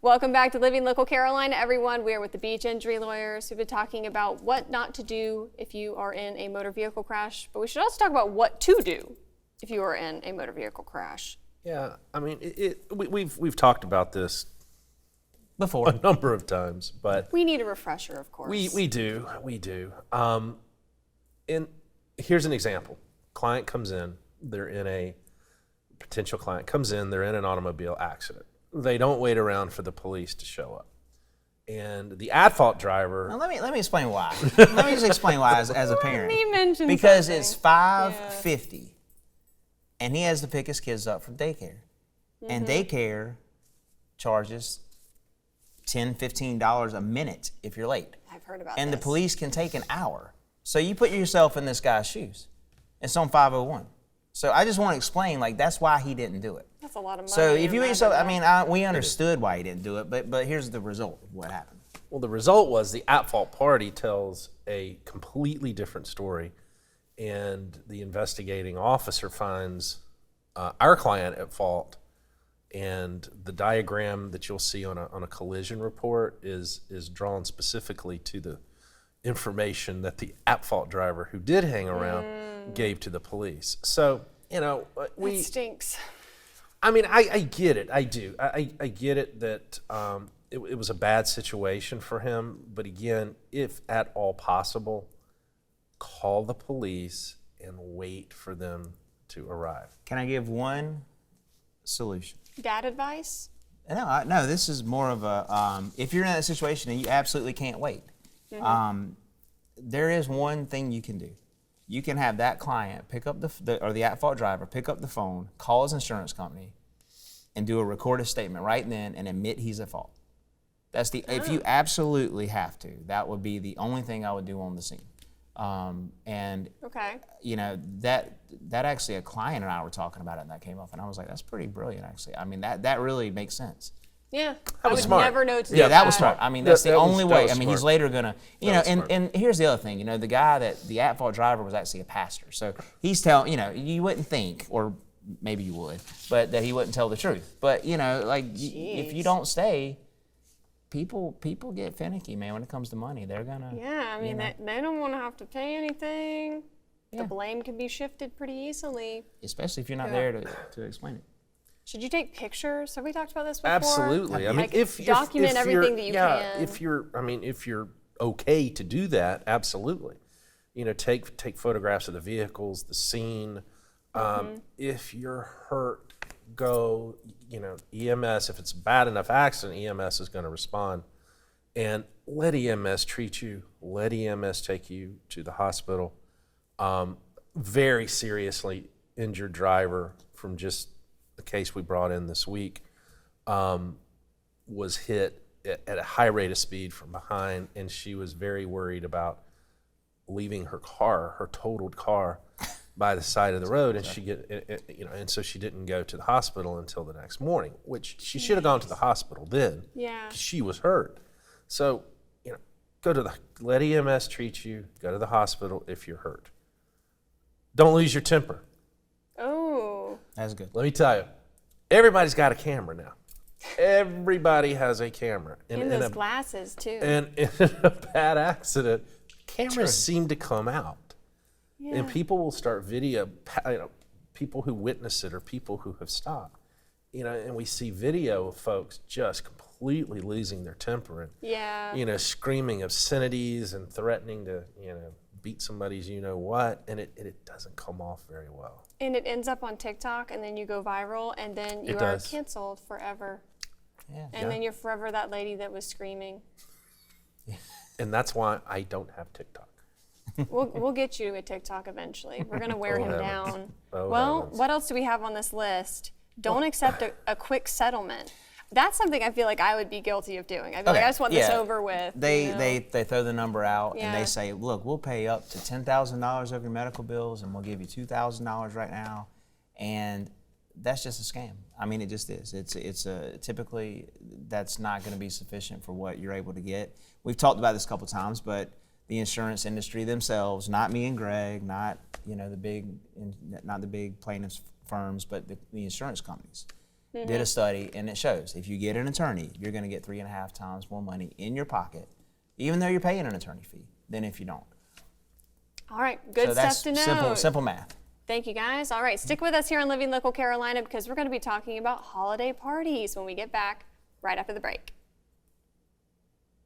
Welcome back to Living Local Carolina, everyone. We are with the Beach Injury Lawyers. We've been talking about what not to do if you are in a motor vehicle crash, but we should also talk about what to do if you are in a motor vehicle crash. Yeah, I mean, we've talked about this before a number of times, but we need a refresher, of course. we do. And here's an example: client comes in, they're in an automobile accident. They don't wait around for the police to show up. And the at-fault driver... Now let me explain why. Let me just explain why as a parent. Because something. It's 5:50, and he has to pick his kids up from daycare. And daycare charges $10, $15 a minute if you're late. I've heard about And this. the police can take an hour. So you put yourself in this guy's shoes. It's on 501. So I just want to explain, that's why he didn't do it. That's a lot of money. So if you yourself, we understood why he didn't do it, but here's the result of what happened. Well, the result was the at-fault party tells a completely different story, and the investigating officer finds our client at fault, and the diagram that you'll see on a collision report is drawn specifically to the information that the at-fault driver who did hang around gave to the police. So, that stinks. I mean, I get it. I do. I get it that it was a bad situation for him. But again, if at all possible, call the police and wait for them to arrive. Can I give one solution? Dad advice? No, this is more of a, if you're in that situation and you absolutely can't wait, there is one thing you can do. You can have that client pick up the at-fault driver, pick up the phone, call his insurance company, and do a recorded statement right then and admit he's at fault. If you absolutely have to, that would be the only thing I would do on the scene. Okay. That actually a client and I were talking about it, and that came up, and I was like, that's pretty brilliant, actually. I mean, that really makes sense. Yeah, That was I would smart. never know to do Yeah, that that. was smart. I mean, that's the only way. was I mean, he's smart. later gonna, and here's the other thing. The guy the at-fault driver was actually a pastor, so he's telling, you wouldn't think, or maybe you would, but that he wouldn't tell the truth. But if you don't stay, people get finicky, man. When it comes to money, they're gonna. Yeah, I mean, they don't want to have to pay anything. Yeah. The blame can be shifted pretty easily. Especially if you're not there to explain it. Should you take pictures? Have we talked about this before? Absolutely. I mean, Like, if document everything that you can. if you're okay to do that, absolutely. Take photographs of the vehicles, the scene. If you're hurt, go. EMS. If it's a bad enough accident, EMS is going to respond, and let EMS treat you. Let EMS take you to the hospital. Very seriously injured driver from just the case we brought in this week was hit at a high rate of speed from behind, and she was very worried about leaving her totaled car by the side of the road, and and so she didn't go to the hospital until the next morning, which she should have gone to the hospital then. Yeah. 'Cause she was hurt. So, let EMS treat you, go to the hospital if you're hurt. Don't lose your temper. Oh. That's good. Let me tell you, everybody's got a camera now. Everybody has a camera. And those glasses, too. And in a bad accident, cameras seem to come out. Yeah. And people will start people who witness it or people who have stopped. And we see video of folks just completely losing their temper and, Yeah. screaming obscenities and threatening to, beat somebody's what, and it doesn't come off very well. And it ends up on TikTok, and then you go viral, and then you It are does. canceled forever. Yeah. And then you're forever that lady that was screaming. And that's why I don't have TikTok. We'll get you a TikTok eventually. We're going to wear Oh, him heavens. down. Oh, Well, heavens. what else do we have on this list? Don't accept a quick settlement. That's something I feel like I would be guilty of doing. I feel like I just want this over with. They throw the number out and Yeah. they say, look, we'll pay up to $10,000 of your medical bills and we'll give you $2,000 right now. And that's just a scam. I mean, it just is. Typically that's not going to be sufficient for what you're able to get. We've talked about this a couple times, but the insurance industry themselves, not me and Greg, not the big plaintiffs firms, but the insurance companies. did a study, and it shows if you get an attorney, you're going to get 3.5 times more money in your pocket, even though you're paying an attorney fee, than if you don't. All right, good So stuff that's to know. simple math. Thank you, guys. All right, stick with us here on Living Local Carolina because we're going to be talking about holiday parties when we get back right after the break.